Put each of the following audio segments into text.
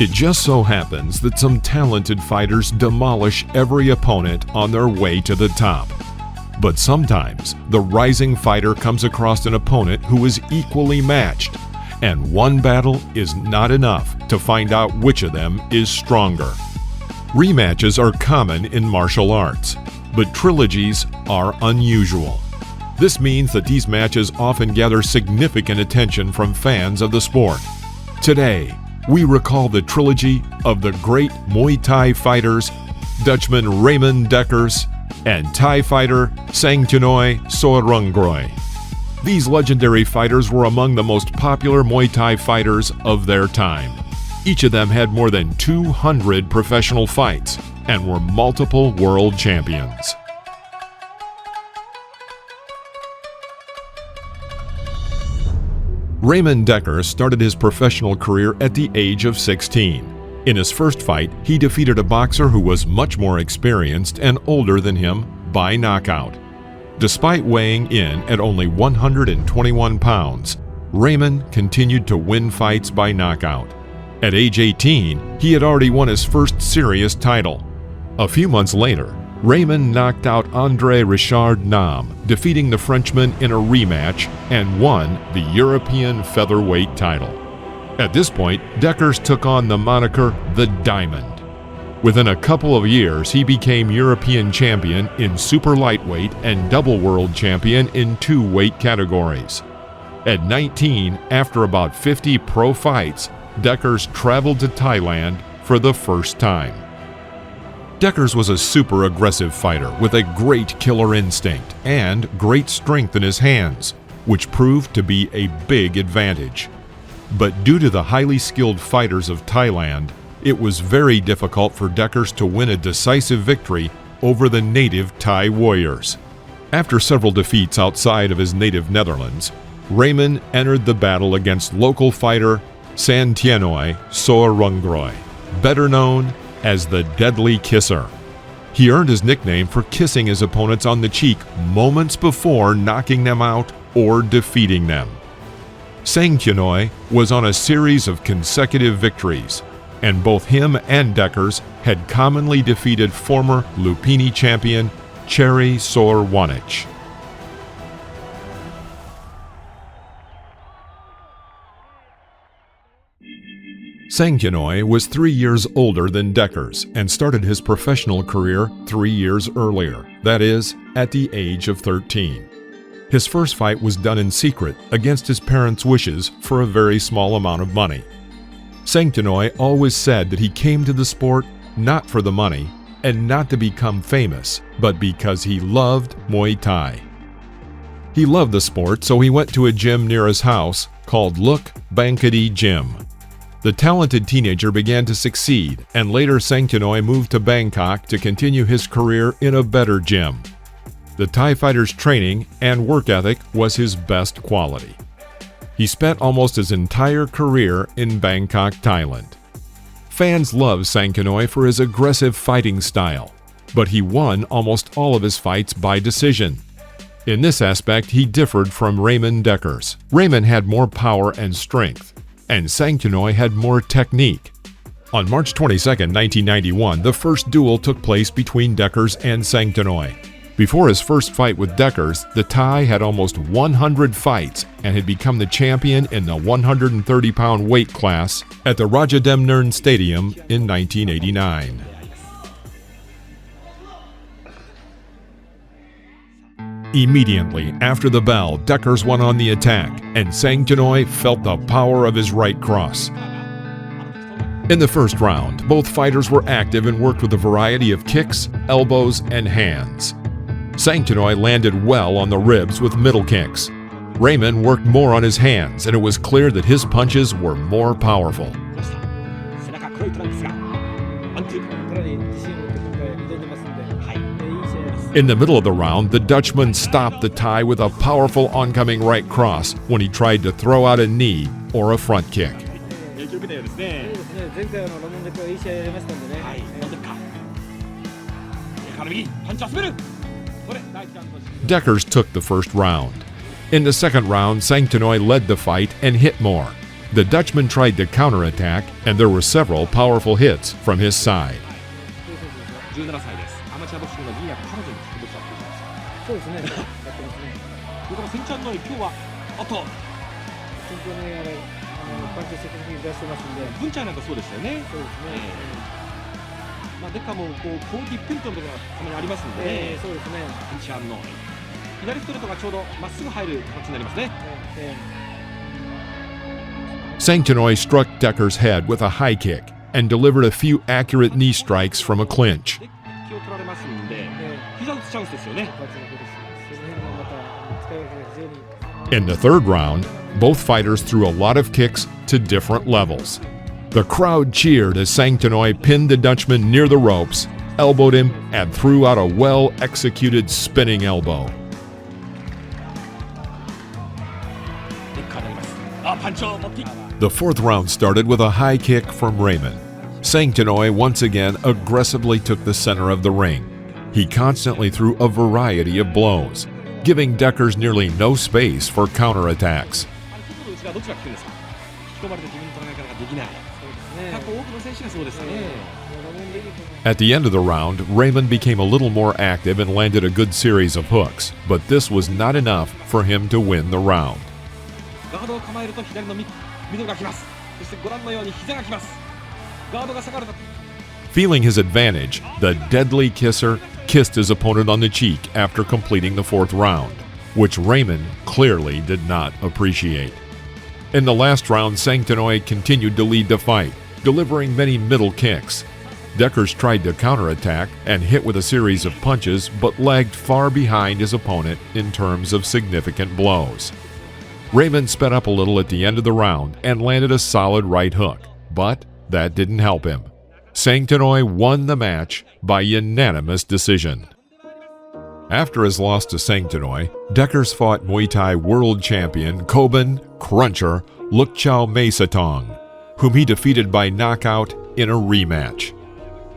It just so happens that some talented fighters demolish every opponent on their way to the top. But sometimes, the rising fighter comes across an opponent who is equally matched, and one battle is not enough to find out which of them is stronger. Rematches are common in martial arts, but trilogies are unusual. This means that these matches often gather significant attention from fans of the sport. Today, we recall the trilogy of the great Muay Thai fighters, Dutchman Raymond Deckers and Thai fighter Sankenoi Sor.Rungroj. These legendary fighters were among the most popular Muay Thai fighters of their time. Each of them had more than 200 professional fights and were multiple world champions. Raymond Deckers started his professional career at the age of 16. In his first fight, he defeated a boxer who was much more experienced and older than him by knockout. Despite weighing in at only 121 pounds, Raymond continued to win fights by knockout. At age 18, he had already won his first serious title. A few months later, Raymond knocked out André Richard Nam, defeating the Frenchman in a rematch and won the European featherweight title. At this point, Deckers took on the moniker The Diamond. Within a couple of years, he became European champion in super lightweight and double world champion in 2 weight categories. At 19, after about 50 pro fights, Deckers traveled to Thailand for the first time. Deckers was a super aggressive fighter with a great killer instinct and great strength in his hands, which proved to be a big advantage. But due to the highly skilled fighters of Thailand, it was very difficult for Deckers to win a decisive victory over the native Thai warriors. After several defeats outside of his native Netherlands, Raymond entered the battle against local fighter Sangtiennoi Sor.Rungroj, better known as the Deadly Kisser. He earned his nickname for kissing his opponents on the cheek moments before knocking them out or defeating them. Sankenoi was on a series of consecutive victories, and both him and Deckers had commonly defeated former Lupini champion Sor.Rungroj. Sankenoi was 3 years older than Deckers and started his professional career 3 years earlier, that is, at the age of 13. His first fight was done in secret against his parents' wishes for a very small amount of money. Sankenoi always said that he came to the sport not for the money and not to become famous, but because he loved Muay Thai. He loved the sport, so he went to a gym near his house called Look Bankadi Gym. The talented teenager began to succeed, and later Sankenoi moved to Bangkok to continue his career in a better gym. The Thai fighter's training and work ethic was his best quality. He spent almost his entire career in Bangkok, Thailand. Fans loved Sankenoi for his aggressive fighting style, but he won almost all of his fights by decision. In this aspect, he differed from Raymond Deckers. Raymond had more power and strength, and Sankenoi had more technique. On March 22, 1991, the first duel took place between Deckers and Sankenoi. Before his first fight with Deckers, the Thai had almost 100 fights and had become the champion in the 130-pound weight class at the Rajadamnern Stadium in 1989. Immediately after the bell, Deckers went on the attack, and Sankenoi felt the power of his right cross. In the first round, both fighters were active and worked with a variety of kicks, elbows, and hands. Sankenoi landed well on the ribs with middle kicks. Raymond worked more on his hands, and it was clear that his punches were more powerful. In the middle of the round, the Dutchman stopped the Thai with a powerful oncoming right cross when he tried to throw out a knee or a front kick. Deckers took the first round. In the second round, Sankenoi led the fight and hit more. The Dutchman tried to counterattack, and there were several powerful hits from his side. 17歳です。アマチュアボクシングのジュニア彼女にボクサーって言ってます。そうですね。やってますね。それからセンチャンノイ今日はあとセンチャンノイパンチ積極的に出してますんで。ブンチャーなんかそうでしたよね。そうですね。まあデッカーもこう攻撃ピントのところがたまにありますんでね。そうですね。センチャンノイ左ストレートがちょうどまっすぐ入る形になりますね。Sangtiennoi struck Deckers' head with a high kick and delivered a few accurate knee strikes from a clinch. 気を取られますんで、膝打つチャンスですよね。 In the third round, both fighters threw a lot of kicks to different levels. The crowd cheered as Sankenoi pinned the Dutchman near the ropes, elbowed him, and threw out a well-executed spinning elbow. The fourth round started with a high kick from Raymond. Sankenoi once again aggressively took the center of the ring. He constantly threw a variety of blows, giving Deckers nearly no space for counterattacks. At the end of the round, Raymond became a little more active and landed a good series of hooks, but this was not enough for him to win the round. Feeling his advantage, the deadly kisser kissed his opponent on the cheek after completing the fourth round, which Raymond clearly did not appreciate. In the last round, Sankenoi continued to lead the fight, delivering many middle kicks. Deckers tried to counterattack and hit with a series of punches, but lagged far behind his opponent in terms of significant blows. Raymond sped up a little at the end of the round and landed a solid right hook, but that didn't help him. Sankenoi won the match by unanimous decision. After his loss to Sankenoi, Deckers fought Muay Thai world champion Koban Cruncher Lukchao Mesatong, whom he defeated by knockout in a rematch.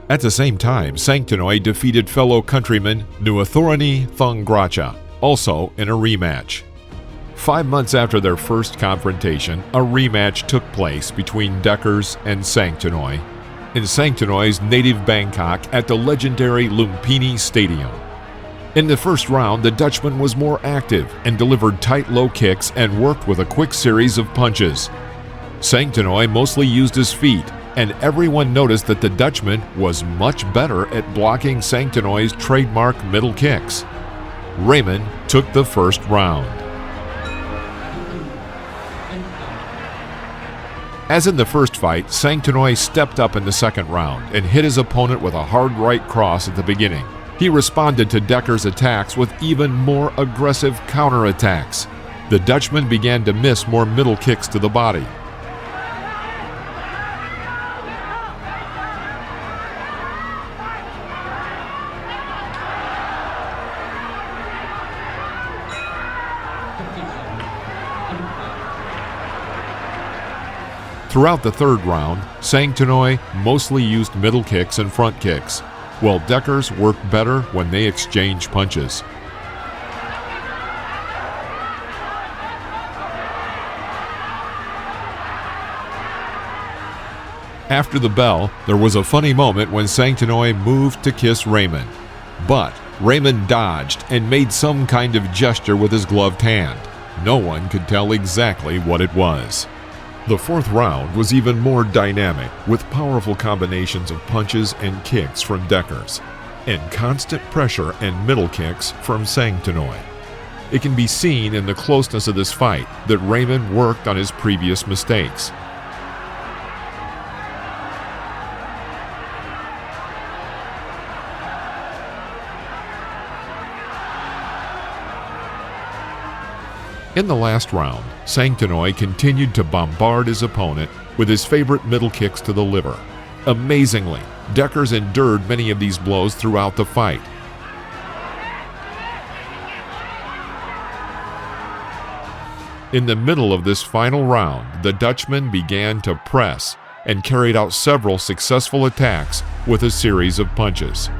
At the same time, Sankenoi defeated fellow countryman Nuathorani Thongracha, also in a rematch. 5 months after their first confrontation, a rematch took place between Deckers and Sankenoi in Sankenoi's native Bangkok at the legendary Lumpini Stadium. In the first round, the Dutchman was more active and delivered tight low kicks and worked with a quick series of punches. Sankenoi mostly used his feet, and everyone noticed that the Dutchman was much better at blocking Sankenoi's trademark middle kicks. Raymond took the first round. As in the first fight, Sankenoi stepped up in the second round and hit his opponent with a hard right cross at the beginning. He responded to Deckers' attacks with even more aggressive counterattacks. The Dutchman began to miss more middle kicks to the body. Throughout the third round, Sankenoi mostly used middle kicks and front kicks, while Deckers worked better when they exchanged punches. After the bell, there was a funny moment when Sankenoi moved to kiss Raymond. But Raymond dodged and made some kind of gesture with his gloved hand. No one could tell exactly what it was. The fourth round was even more dynamic, with powerful combinations of punches and kicks from Deckers, and constant pressure and middle kicks from Sankenoi. It can be seen in the closeness of this fight that Raymond worked on his previous mistakes. In the last round, Sankenoi continued to bombard his opponent with his favorite middle kicks to the liver. Amazingly, Deckers endured many of these blows throughout the fight. In the middle of this final round, the Dutchman began to press and carried out several successful attacks with a series of punches.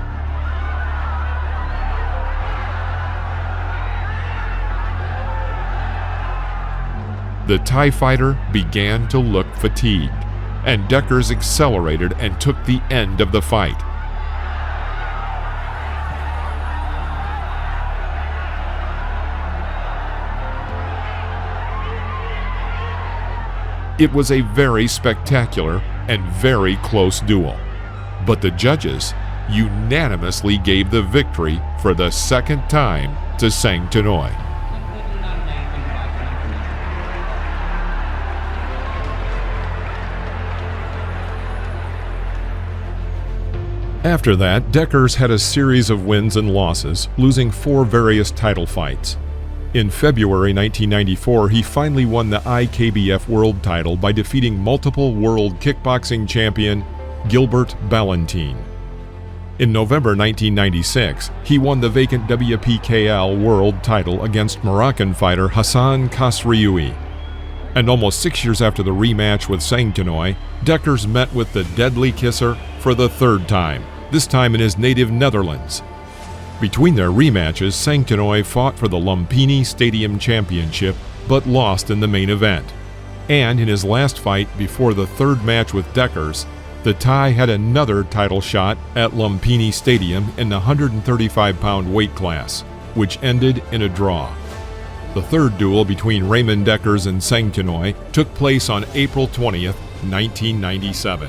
The Thai fighter began to look fatigued, and Deckers accelerated and took the end of the fight. It was a very spectacular and very close duel, but the judges unanimously gave the victory for the second time to Sankenoi. After that, Deckers had a series of wins and losses, losing 4 various title fights. In February 1994, he finally won the IKBF World title by defeating multiple world kickboxing champion Gilbert Ballantine. In November 1996, he won the vacant WPKL World title against Moroccan fighter Hassan Khasrioui. And almost 6 years after the rematch with Sankenoi, Deckers met with the Deadly Kisser for the 3rd time, this time in his native Netherlands. Between their rematches, Sankenoi fought for the Lumpini Stadium Championship but lost in the main event. And in his last fight before the 3rd match with Deckers, the Thai had another title shot at Lumpini Stadium in the 135-pound weight class, which ended in a draw. The 3rd duel between Raymond Deckers and Sangtiennoi took place on April 20th, 1997.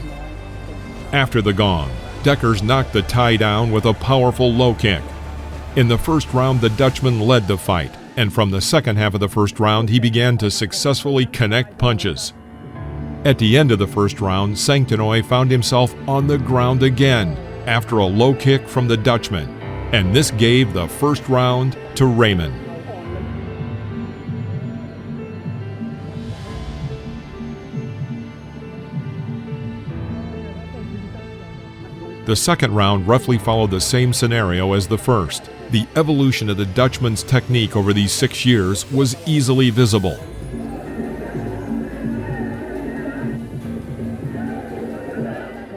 After the gong, Deckers knocked the Thai down with a powerful low kick. In the first round, the Dutchman led the fight, and from the second half of the first round, he began to successfully connect punches. At the end of the first round, Sankenoi found himself on the ground again after a low kick from the Dutchman, and this gave the first round to Raymond. The second round roughly followed the same scenario as the first. The evolution of the Dutchman's technique over these 6 years was easily visible.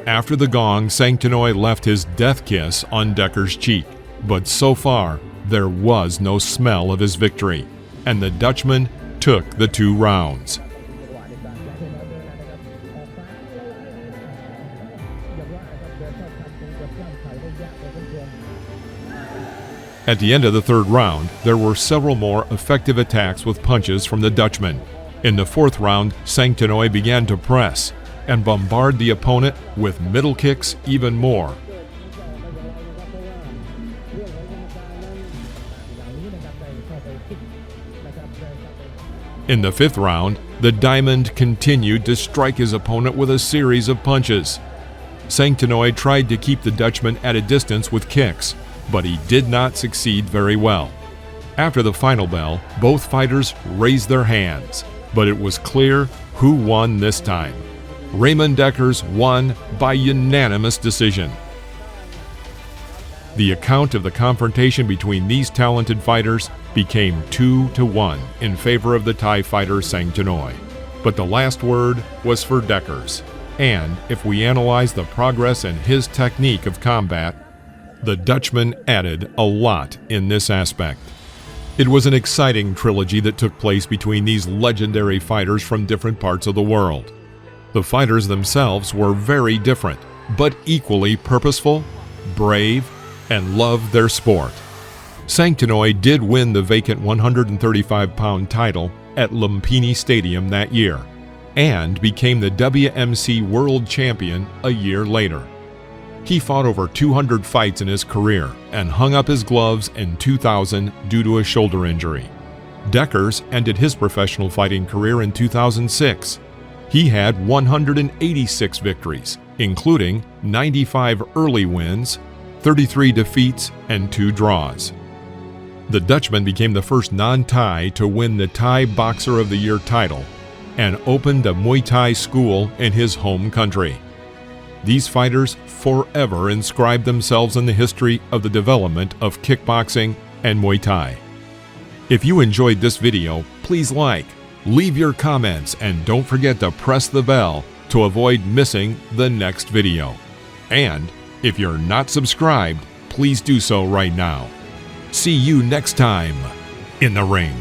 After the gong, Sankenoi left his death kiss on Deckers' cheek, but so far there was no smell of his victory, and the Dutchman took the 2 rounds. At the end of the 3rd round, there were several more effective attacks with punches from the Dutchman. In the 4th round, Sankenoi began to press and bombard the opponent with middle kicks even more. In the 5th round, the Diamond continued to strike his opponent with a series of punches. Sankenoi tried to keep the Dutchman at a distance with kicks, but he did not succeed very well. After the final bell, both fighters raised their hands, but it was clear who won this time. Raymond Deckers won by unanimous decision. The account of the confrontation between these talented fighters became 2-1 in favor of the Thai fighter Sankenoi. But the last word was for Deckers. And if we analyze the progress in his technique of combat, the Dutchman added a lot in this aspect. It was an exciting trilogy that took place between these legendary fighters from different parts of the world. The fighters themselves were very different, but equally purposeful, brave, and loved their sport. Sankenoi did win the vacant 135-pound title at Lumpini Stadium that year, and became the WMC World Champion a year later. He fought over 200 fights in his career and hung up his gloves in 2000 due to a shoulder injury. Deckers ended his professional fighting career in 2006. He had 186 victories, including 95 early wins, 33 defeats, and 2 draws. The Dutchman became the first non-Thai to win the Thai Boxer of the Year title and opened a Muay Thai school in his home country. These fighters forever inscribed themselves in the history of the development of kickboxing and Muay Thai. If you enjoyed this video, please like, leave your comments, and don't forget to press the bell to avoid missing the next video. And if you're not subscribed, please do so right now. See you next time in the ring.